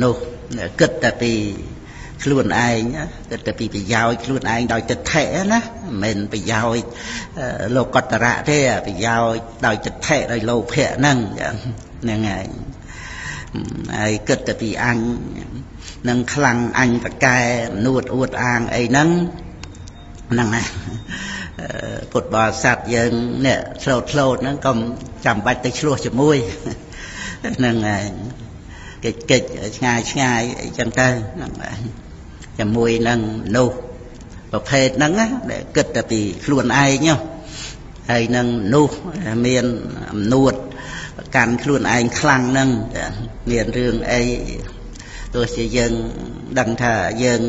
នោះគិតតែពីខ្លួនឯងគិតតែពីប្រយោជន៍ខ្លួនឯងដោយទិដ្ឋិណាមិនមែនប្រយោជន៍លោកតរៈទេប្រយោជន៍ដោយទិដ្ឋិដោយលោភៈហ្នឹងហើយគិតតែពីអញនឹងខ្លាំងអញប្រកែនួតអួតអាងអីហ្នឹងណាពុទ្ធបរិស័ទយើងនេះឆ្លូតហ្នឹងកុំចាំបាច់ទៅឆ្លោះជាមួយហ្នឹងហើយកិច្ចឆ្ងាយអីចឹងទៅហ្នឹងជាមួយនឹងនោះប្រភេទហ្នឹងដែលគិតតែពីខ្លួនឯងហើយនឹងនោះមានអំនួតប្រកាន់ខ្លួនឯងខ្លាំងហ្នឹងមានរឿងអីទោះជាយើងដឹងថាយើង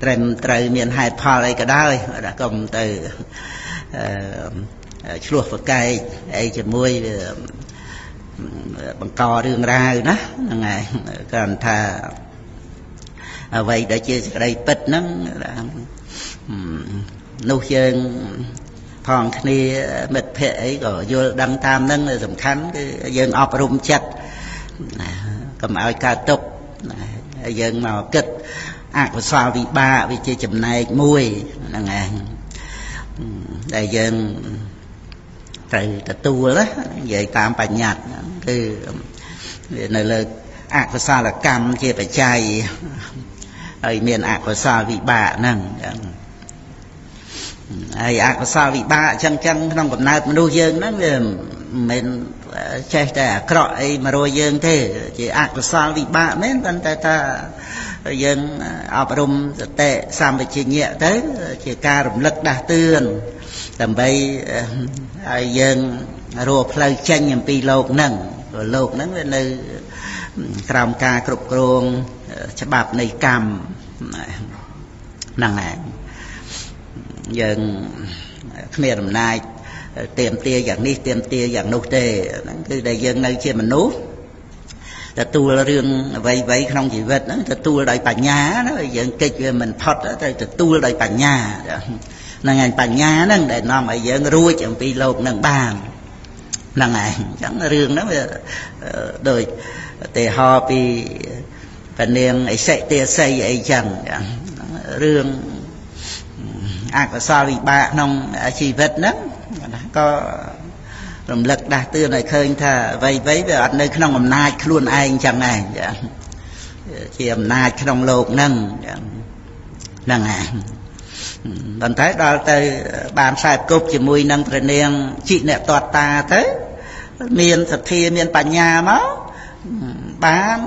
ត្រឹមត្រូវមានហេតុផលអីក៏ដោយកុំទៅឆ្លោះប្រកែកអីជាមួយបង្ករឿងរ៉ាវណាហ្នឹងហើយគាត់ថាអ្វីដែលជាសេចក្តីពិតហ្នឹងនោះយើងផងគ្នាមិត្តភ័ក្តិអីក៏យល់ដឹងតាមហ្នឹងសំខាន់គឺយើងអប់រំចិត្តកុំឲ្យកើតទុក្ខហើយយើងមកគិតអកុសលវិបាកវាជាចំណែកមួយហ្នឹងឯងដែលយើងត្រូវទទួលណានិយាយតាមបញ្ញត្តិគឺនៅលើអកុសលកម្មជាបច្ច័យហើយមានអកុសលវិបាកហ្នឹងហើយអកុសលវិបាកអញ្ចឹងក្នុងកំណើតមនុស្សយើងហ្នឹងវាមិនមែនចេះតែអាក្រក់អីមករយយើងទេជាអកុសលវិបាកមែនប៉ុន្តែថាយើងអប់រំសតិសម្បជញ្ញៈទៅជាការរំលឹកដាស់តឿនដើម្បីឲ្យយើងរកផ្លូវចេញអំពីលោកហ្នឹងព្រោះលោកហ្នឹងវានៅក្រោមការគ្រប់គ្រងច្បាប់នៃកម្មហ្នឹងហើយយើងគ្មានអំណាចទាមទារយ៉ាងនេះទាមទារយ៉ាងនោះទេហ្នឹងគឺដែលយើងនៅជាមនុស្សទទួលរឿងអ្វីៗក្នុងជីវិតហ្នឹងទទួលដោយបញ្ញាណាយើងកិច្ចវាមិនផុតទៅទទួលដោយបញ្ញាហ្នឹងហើយបញ្ញាហ្នឹងដែលនាំឲ្យយើងរួចអំពីលោកហ្នឹងបានហ្នឹងហើយអញ្ចឹងរឿងហ្នឹងវាដូចទេហោពីពនាងអិសិទាស័យអីចឹងរឿងអកុសលវិបាកក្នុងជីវិតហ្នឹងក៏រំលឹកដាស់តឿនឲ្យឃើញថាអ្វីៗវាអត់នៅក្នុងអំណាចខ្លួនឯងចឹងឯងជាអំណាចក្នុងលោកហ្នឹងហ្នឹងហើយប៉ុន្តែដល់ទៅបានខ្សែគប់ជាមួយនឹងព្រះនាងជីអ្នកតតតាទៅមានសទ្ធាមានបញ្ញាមកបាន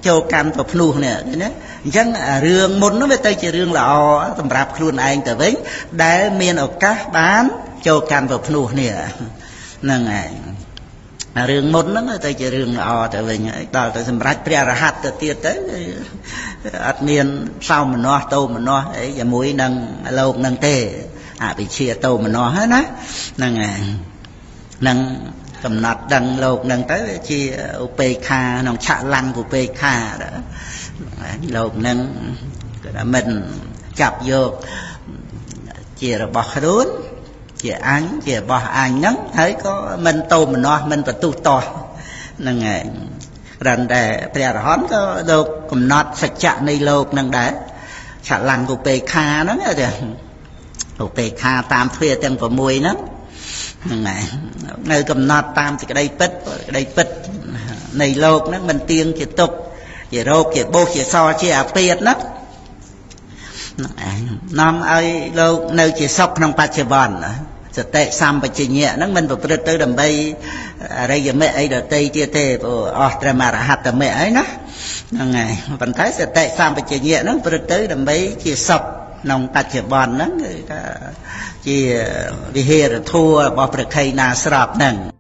ចូលកម្មប្រភ្នោះនេះណាអញ្ចឹងរឿងមុននោះវាទៅជារឿងល្អសម្រាប់ខ្លួនឯងទៅវិញដែលមានឱកាសបានចូលកម្មប្រភ្នោះនេះហ្នឹងហើយរឿងមុនហ្នឹងទៅជារឿងល្អទៅវិញដល់ទៅសម្រាប់ព្រះរហ័តទៅទៀតទៅអត់មានសោមនស្សតោមនស្សអីជាមួយនឹងលោកហ្នឹងទេអវិជ្ជាតោមនស្សហ្នឹងណាហ្នឹងហើយនឹងកំណត់ដឹងលោកហ្នឹងទៅជាឧបេក្ខាក្នុងឆលង្កឧបេក្ខាលោកហ្នឹងគឺថាមិនចាប់យកជារបស់ខ្លួនជាអញជារបស់អញហ្នឹងហើយក៏មិនតោមនស្សមិនបន្ទុះតោះហ្នឹងហើយព្រមតែព្រះអរហន្តក៏លោកកំណត់សច្ចៈនៃលោកហ្នឹងដែរឆលង្កឧបេក្ខាហ្នឹងទេឧបេក្ខាតាមទ្វារទាំង6ហ្នឹងហ្នឹងហើយនៅកំណត់តាមសេចក្តីពិតនៃលោកហ្នឹងមិនទៀងជាទុក្ខជារោគជាបោសជាសល់ជាអាពាធណានាំឲ្យលោកនៅជាសុខក្នុងបច្ចុប្បន្នសតិសម្បជញ្ញៈហ្នឹងមិនប្រព្រឹត្តទៅដើម្បីអរិយមគ្គអីដទៃទៀតទេព្រោះអស់ត្រឹមអរហត្តមគ្គអីណាហ្នឹងហើយប៉ុន្តែសតិសម្បជញ្ញៈហ្នឹងប្រព្រឹត្តទៅដើម្បីជាសុខក្នុងបច្ចុប្បន្នហ្នឹងគឺថាជាវិហេរធម៌របស់ព្រះខៃណាស្របហ្នឹង